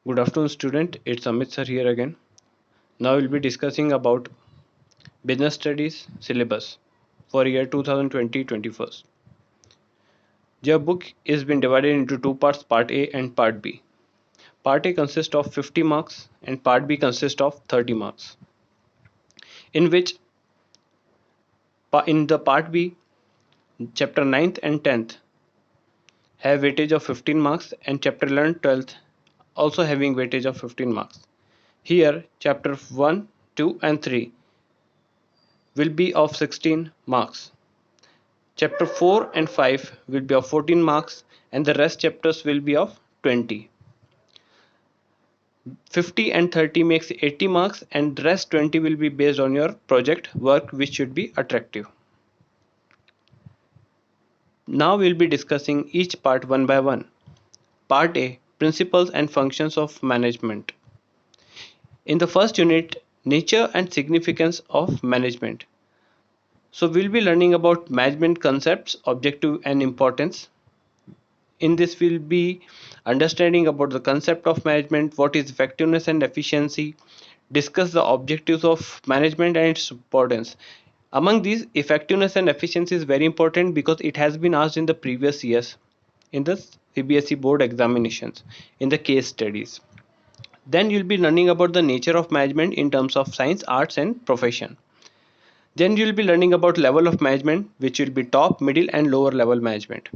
Good afternoon student, it's Amit sir here again. Now we'll be discussing about business studies syllabus for year 2020-21. Your book is been divided into two parts, part A and part B. Part A consists of 50 marks and part B consists of 30 marks. In which in the part B, chapter 9th and 10th have weightage of 15 marks and chapter 11 12th also having weightage of 15 marks. Here chapter 1, 2 and 3 will be of 16 marks. Chapter 4 and 5 will be of 14 marks and the rest chapters will be of 20. 50 and 30 makes 80 marks and the rest 20 will be based on your project work which should be attractive. Now we'll be discussing each part one by one. Part A, Principles and Functions of Management. In the first unit, Nature and Significance of Management. So we'll be learning about management concepts, objective and importance. In this we'll be understanding about the concept of management, what is effectiveness and efficiency, discuss the objectives of management and its importance. Among these, effectiveness and efficiency is very important because it has been asked in the previous years in the CBSE board examinations in the case studies. Then you'll be learning about the nature of management in terms of science, arts and profession. Then you'll be learning about level of management, which will be top, middle and lower level management.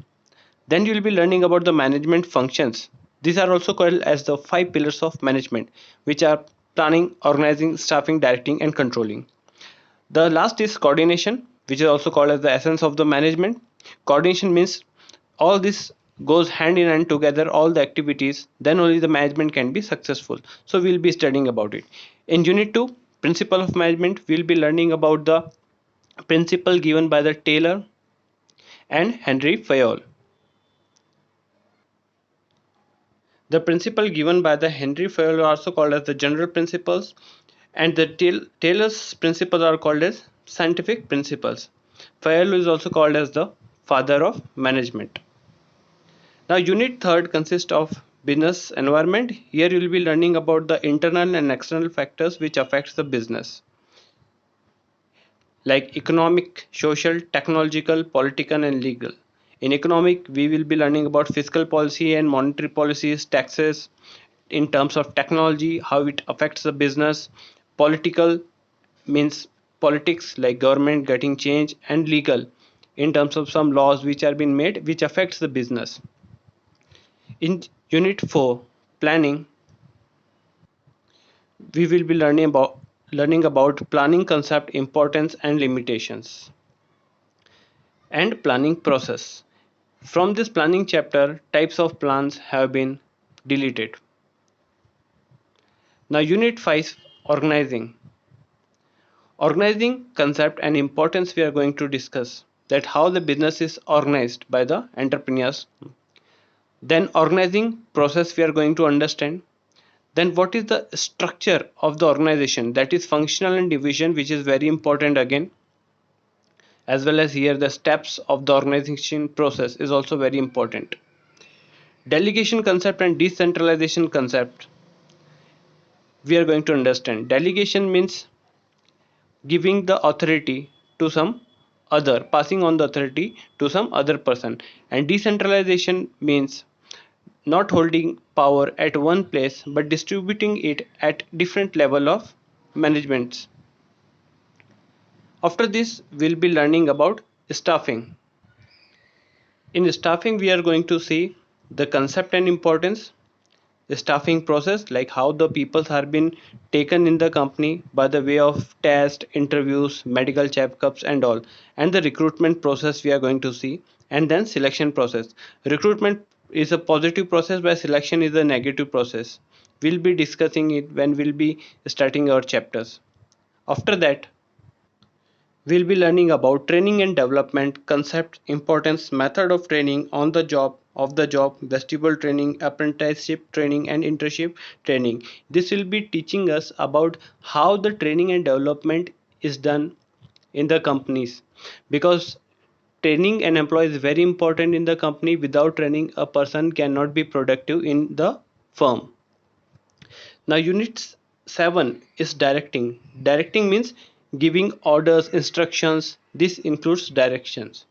Then you will be learning about the management functions. These are also called as the 5 pillars of management, which are planning, organizing, staffing, directing and controlling. The last is coordination, which is also called as the essence of the management. Coordination means all this goes hand in hand together, all the activities, then only the management can be successful. So we'll be studying about it. In unit 2, principle of management, we'll be learning about the principle given by the Taylor and Henry Fayol. The principle given by the Henry Fayol are also called as the general principles, and the Taylor's principles are called as scientific principles. Fayol is also called as the father of management. Now unit 3rd consists of business environment. Here you will be learning about the internal and external factors which affects the business, like economic, social, technological, political and legal. In economic, we will be learning about fiscal policy and monetary policies, taxes, in terms of technology, how it affects the business. Political means politics, like government getting change, and legal in terms of some laws which are being made which affects the business. In unit 4, planning, we will be learning about planning concept, importance and limitations, and planning process. From this planning chapter, types of plans have been deleted. Now unit 5, organizing. Organizing concept and importance we are going to discuss, that how the business is organized by the entrepreneurs. Then organizing process we are going to understand. Then what is the structure of the organization, that is functional and division, which is very important again, as well as here the steps of the organization process is also very important. Delegation concept and decentralization concept we are going to understand. Delegation means giving the authority to some other, passing on the authority to some other person, and decentralization means not holding power at one place but distributing it at different level of managements. After this we'll be learning about staffing. In staffing we are going to see the concept and importance, the staffing process, like how the people are being taken in the company by the way of test, interviews, medical checkups and all, and the recruitment process we are going to see, and then selection process. Recruitment is a positive process while selection is a negative process. We'll be discussing it when we'll be starting our chapters. After that we'll be learning about training and development concept, importance, method of training, on the job, off the job, vestibule training, apprenticeship training and internship training. This will be teaching us about how the training and development is done in the companies, because training an employee is very important in the company. Without training, a person cannot be productive in the firm. Now unit 7 is directing. Directing means giving orders, instructions. This includes directions.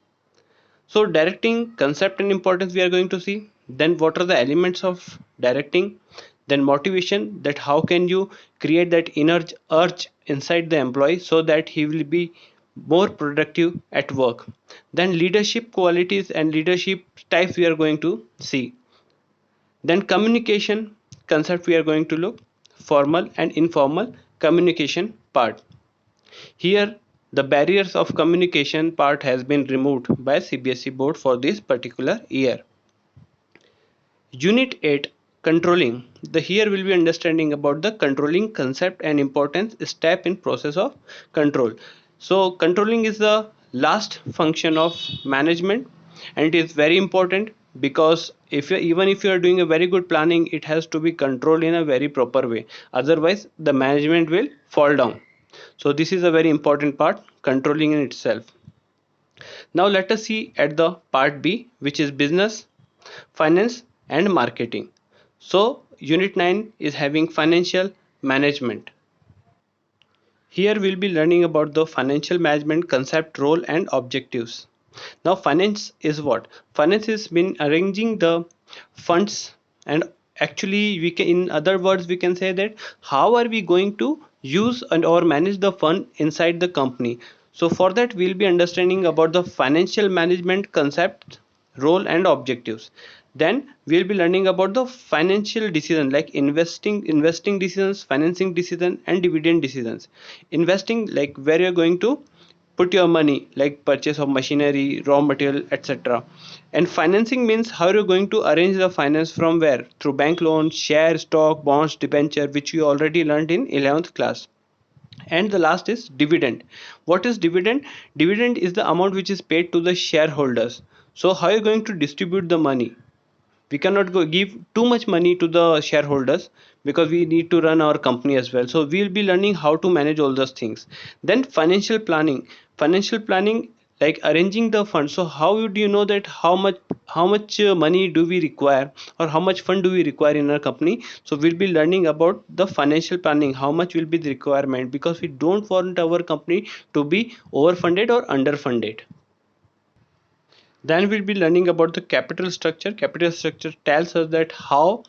So directing concept and importance we are going to see. Then what are the elements of directing? Then motivation, that how can you create that inner urge inside the employee so that he will be more productive at work. Then leadership qualities and leadership types we are going to see. Then communication concept we are going to look. Formal and informal communication part. Here the barriers of communication part has been removed by CBSE board for this particular year. Unit 8 controlling. The here will be understanding about the controlling concept and importance step in process of control. So controlling is the last function of management, and it is very important because even if you are doing a very good planning, it has to be controlled in a very proper way, otherwise the management will fall down. So this is a very important part, controlling in itself. Now let us see at the part B, which is business, finance and marketing. So unit 9 is having financial management. Here we'll be learning about the financial management concept, role and objectives. Now finance is what? Finance is been arranging the funds, and actually we can, in other words we can say that how are we going to use and or manage the fund inside the company. So for that we'll be understanding about the financial management concept, role and objectives. Then we'll be learning about the financial decision like investing decisions, financing decision and dividend decisions. Investing, like where you're going to put your money, like purchase of machinery, raw material, etc. And financing means how you're going to arrange the finance, from where, through bank loans, share, stock, bonds, debenture, which you already learned in 11th class. And the last is dividend. What is dividend? Dividend is the amount which is paid to the shareholders. So how are you going to distribute the money? We cannot go give too much money to the shareholders because we need to run our company as well. So we'll be learning how to manage all those things. Then financial planning, like arranging the funds. So how do you know that how much money do we require, or how much fund do we require in our company? So we'll be learning about the financial planning, how much will be the requirement, because we don't want our company to be overfunded or underfunded. Then we'll be learning about the capital structure. Capital structure tells us that how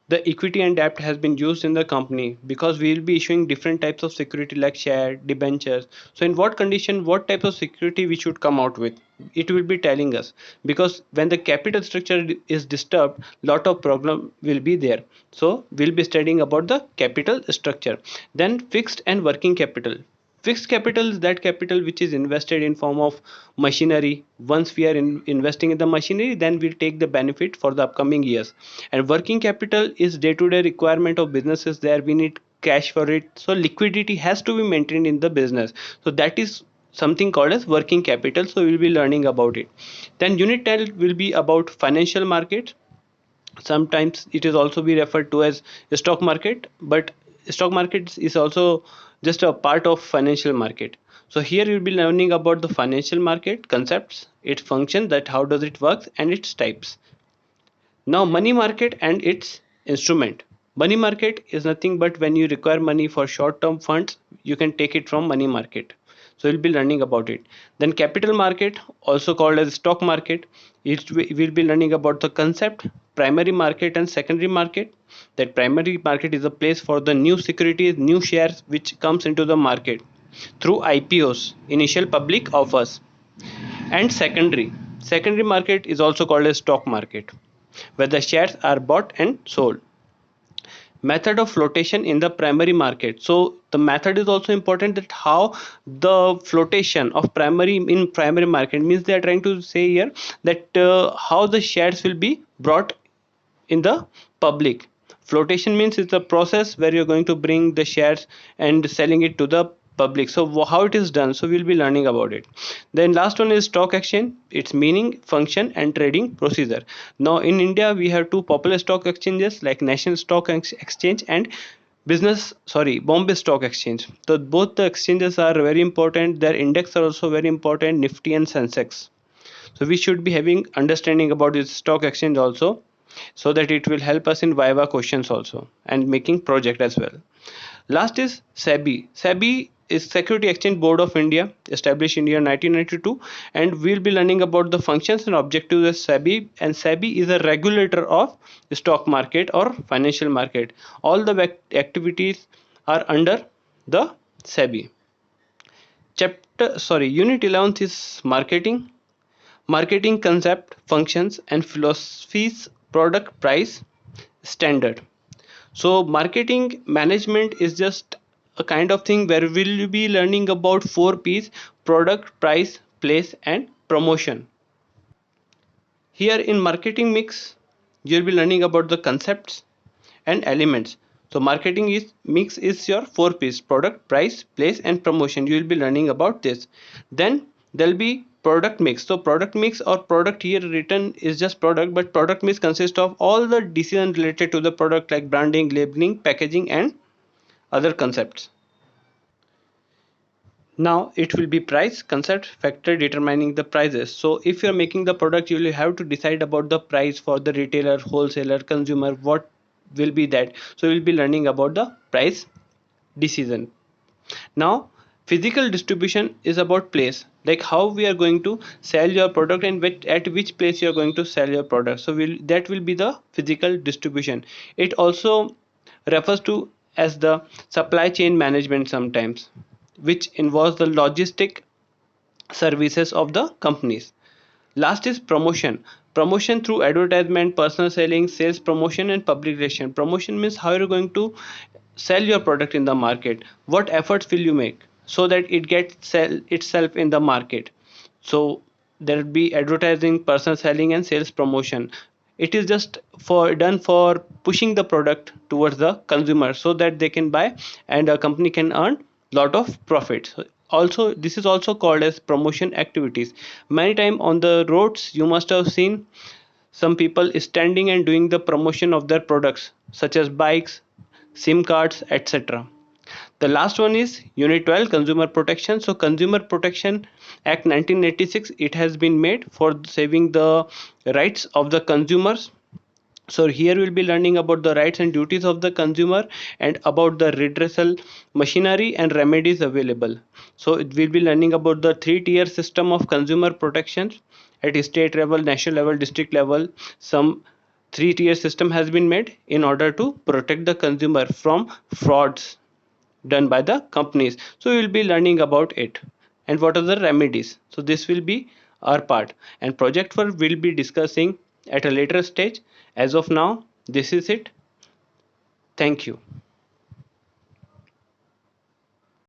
the equity and debt has been used in the company, because we will be issuing different types of security like share, debentures. So in what condition, what type of security we should come out with, it will be telling us, because when the capital structure is disturbed, lot of problem will be there. So we'll be studying about the capital structure. Then fixed and working capital. Fixed capital is that capital which is invested in form of machinery. Once we are investing in the machinery, then we'll take the benefit for the upcoming years. And working capital is day-to-day requirement of businesses. There we need cash for it, so liquidity has to be maintained in the business. So that is something called as working capital. So we'll be learning about it. Then unit 10 will be about financial markets. Sometimes it is also be referred to as stock market, but stock market is also just a part of financial market. So here you'll be learning about the financial market concepts, its function, that how does it work, and its types. Now money market and its instrument. Money market is nothing but when you require money for short term funds, you can take it from money market. So we'll be learning about it. Then capital market, also called as stock market, we'll be learning about the concept, primary market and secondary market. That primary market is a place for the new securities, new shares which comes into the market through IPOs, initial public offers. And secondary market is also called as stock market, where the shares are bought and sold. Method of flotation in the primary market. So the method is also important, that how the flotation of primary market means they are trying to say here that how the shares will be brought in the public. Flotation means it's a process where you're going to bring the shares and selling it to the public. So how it is done, so we'll be learning about it. Then last one is stock exchange, its meaning, function and trading procedure. Now in India we have two popular stock exchanges like National Stock Exchange and Bombay Stock Exchange. So both the exchanges are very important. Their index are also very important, Nifty and Sensex. So we should be having understanding about this stock exchange also. so that it will help us in Viva questions also and making project as well. Last is SEBI. SEBI is Security Exchange Board of India, established in year 1992, and we'll be learning about the functions and objectives of SEBI. And SEBI is a regulator of the stock market or financial market. All the activities are under the SEBI. Unit 11 is marketing. Marketing concept, functions, and philosophies, product, price, standard. So marketing management is just a kind of thing where we'll be learning about 4 P's: product, price, place, and promotion. Here in marketing mix, you'll be learning about the concepts and elements. So marketing is mix is your 4 P's: product, price, place, and promotion. You will be learning about this. Then there'll be product mix. So product mix or product here written is just product, but product mix consists of all the decisions related to the product like branding, labeling, packaging, and other concepts. Now it will be price concept, factor determining the prices. So if you're making the product, you will have to decide about the price for the retailer, wholesaler, consumer, what will be that. So we'll be learning about the price decision. Now physical distribution is about place, like how we are going to sell your product and at which place you are going to sell your product. So that will be the physical distribution. It also refers to as the supply chain management sometimes, which involves the logistic services of the companies. Last is promotion. Promotion through advertisement, personal selling, sales promotion, and public relation. Promotion means how you're going to sell your product in the market. What efforts will you make so that it gets sell itself in the market. So there will be advertising, personal selling, and sales promotion. It is just for done for pushing the product towards the consumer so that they can buy and a company can earn lot of profits. Also this is also called as promotion activities. Many time on the roads you must have seen some people standing and doing the promotion of their products such as bikes, sim cards, etc. The last one is unit 12, consumer protection. So Consumer Protection Act 1986, it has been made for saving the rights of the consumers. So here we'll be learning about the rights and duties of the consumer and about the redressal machinery and remedies available. So we'll be learning about the 3-tier system of consumer protections at state level, national level, district level. Some 3-tier system has been made in order to protect the consumer from frauds done by the companies. So we will be learning about it and what are the remedies. So this will be our part, and project work will be discussing at a later stage. As of now, this is it. Thank you.